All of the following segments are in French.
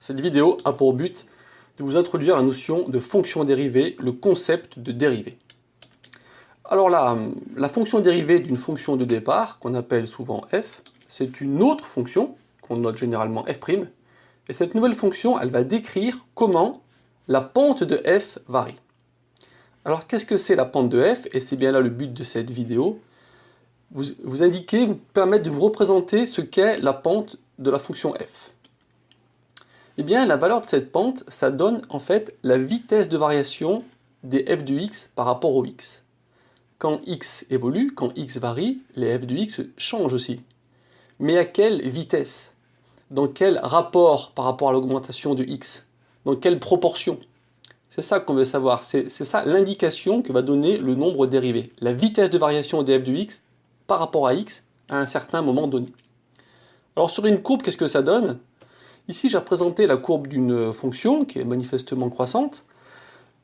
Cette vidéo a pour but de vous introduire la notion de fonction dérivée, le concept de dérivée. Alors là, la fonction dérivée d'une fonction de départ, qu'on appelle souvent f, c'est une autre fonction, qu'on note généralement f', et cette nouvelle fonction, elle va décrire comment la pente de f varie. Alors qu'est-ce que c'est la pente de f? Et c'est bien là le but de cette vidéo. Vous indiquer, vous permettre de vous représenter ce qu'est la pente de la fonction f. Eh bien, la valeur de cette pente, ça donne en fait la vitesse de variation des f de x par rapport au x. Quand x évolue, quand x varie, les f de x changent aussi. Mais à quelle vitesse? Dans quel rapport par rapport à l'augmentation de x? Dans quelle proportion? C'est ça qu'on veut savoir, c'est ça l'indication que va donner le nombre dérivé. La vitesse de variation des f de x par rapport à x à un certain moment donné. Alors sur une courbe, qu'est-ce que ça donne? Ici, j'ai représenté la courbe d'une fonction qui est manifestement croissante.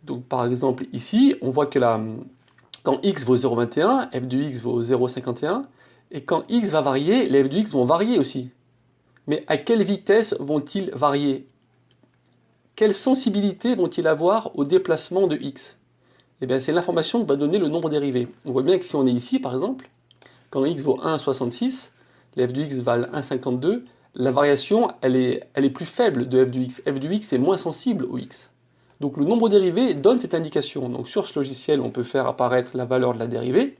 Donc par exemple ici, on voit que quand x vaut 0,21, f de x vaut 0,51, et quand x va varier, les f de x vont varier aussi. Mais à quelle vitesse vont-ils varier? Quelle sensibilité vont-ils avoir au déplacement de x? Eh bien, c'est l'information que va donner le nombre dérivé. On voit bien que si on est ici, par exemple, quand x vaut 1,66, les f de x valent 1,52, la variation, elle est plus faible de f de x. f de x est moins sensible au x. Donc le nombre dérivé donne cette indication. Donc sur ce logiciel, on peut faire apparaître la valeur de la dérivée.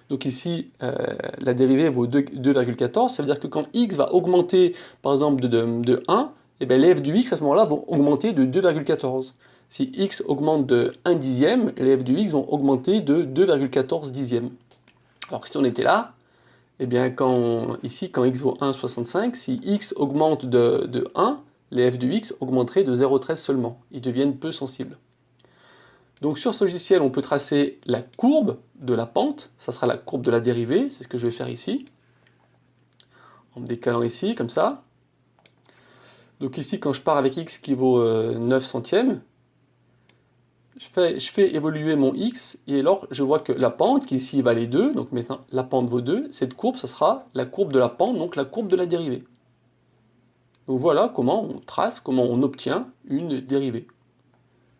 Donc ici, la dérivée vaut 2,14. Ça veut dire que quand x va augmenter, par exemple, de 1, et bien les f de x à ce moment-là vont augmenter de 2,14. Si x augmente de 1 dixième, les f de x vont augmenter de 2,14 dixièmes. Alors si on était là, eh bien ici, quand x vaut 1,65, si x augmente de 1, les f de x augmenteraient de 0,13 seulement. Ils deviennent peu sensibles. Donc sur ce logiciel, on peut tracer la courbe de la pente, ça sera la courbe de la dérivée, c'est ce que je vais faire ici, en me décalant ici, comme ça. Donc ici, quand je pars avec x qui vaut 9 centièmes, je fais évoluer mon x, et alors je vois que la pente, qui ici valait 2, donc maintenant la pente vaut 2, cette courbe, ça sera la courbe de la pente, donc la courbe de la dérivée. Donc voilà comment on trace, comment on obtient une dérivée.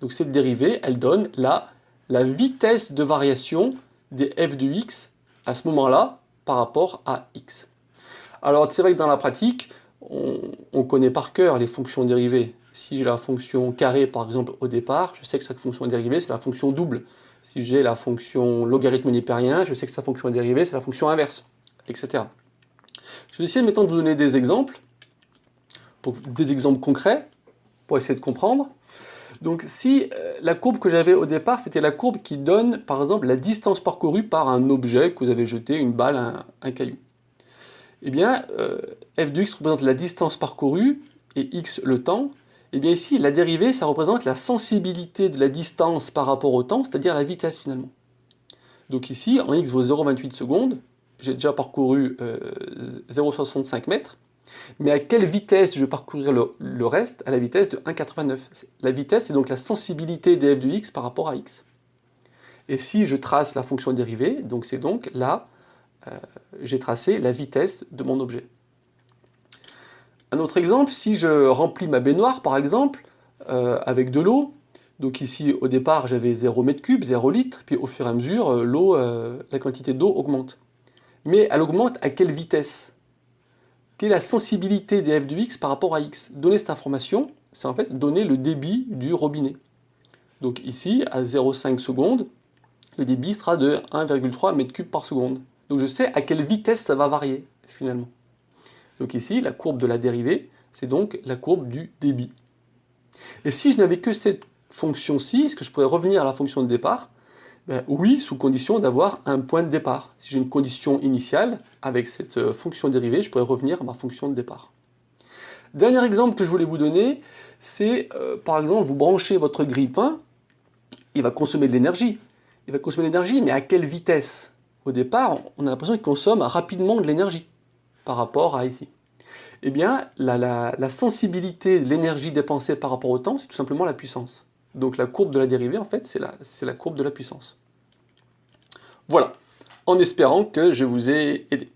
Donc cette dérivée, elle donne la vitesse de variation des f de x à ce moment-là par rapport à x. Alors c'est vrai que dans la pratique, on connaît par cœur les fonctions dérivées. Si j'ai la fonction carré par exemple au départ, je sais que cette fonction dérivée c'est la fonction double. Si j'ai la fonction logarithme népérien, je sais que sa fonction dérivée c'est la fonction inverse, etc. Je vais essayer maintenant de vous donner des exemples, des exemples concrets, pour essayer de comprendre. Donc si la courbe que j'avais au départ, c'était la courbe qui donne, par exemple, la distance parcourue par un objet que vous avez jeté, une balle, un caillou. Eh bien, f de x représente la distance parcourue et x le temps. Eh bien ici, la dérivée, ça représente la sensibilité de la distance par rapport au temps, c'est-à-dire la vitesse finalement. Donc ici, en x vaut 0,28 secondes, j'ai déjà parcouru 0,65 mètres. Mais à quelle vitesse je vais parcourir le reste? À la vitesse de 1,89. La vitesse, c'est donc la sensibilité des f de x par rapport à x. Et si je trace la fonction dérivée, donc c'est donc là, j'ai tracé la vitesse de mon objet. Un autre exemple, si je remplis ma baignoire, par exemple, avec de l'eau, donc ici, au départ, j'avais 0 m3, 0 litre, puis au fur et à mesure, la quantité d'eau augmente. Mais elle augmente à quelle vitesse? Quelle est la sensibilité des f de x par rapport à x? Donner cette information, c'est en fait donner le débit du robinet. Donc ici, à 0,5 secondes, le débit sera de 1,3 m3 par seconde. Donc je sais à quelle vitesse ça va varier, finalement. Donc ici, la courbe de la dérivée, c'est donc la courbe du débit. Et si je n'avais que cette fonction-ci, est-ce que je pourrais revenir à la fonction de départ? Ben oui, sous condition d'avoir un point de départ. Si j'ai une condition initiale, avec cette fonction dérivée, je pourrais revenir à ma fonction de départ. Dernier exemple que je voulais vous donner, c'est par exemple, vous branchez votre grille-pain, il va consommer de l'énergie. Il va consommer de l'énergie, mais à quelle vitesse? Au départ, on a l'impression qu'il consomme rapidement de l'énergie par rapport à ici. Eh bien, la sensibilité de l'énergie dépensée par rapport au temps, c'est tout simplement la puissance. Donc la courbe de la dérivée, en fait, c'est la courbe de la puissance. Voilà, en espérant que je vous ai aidé.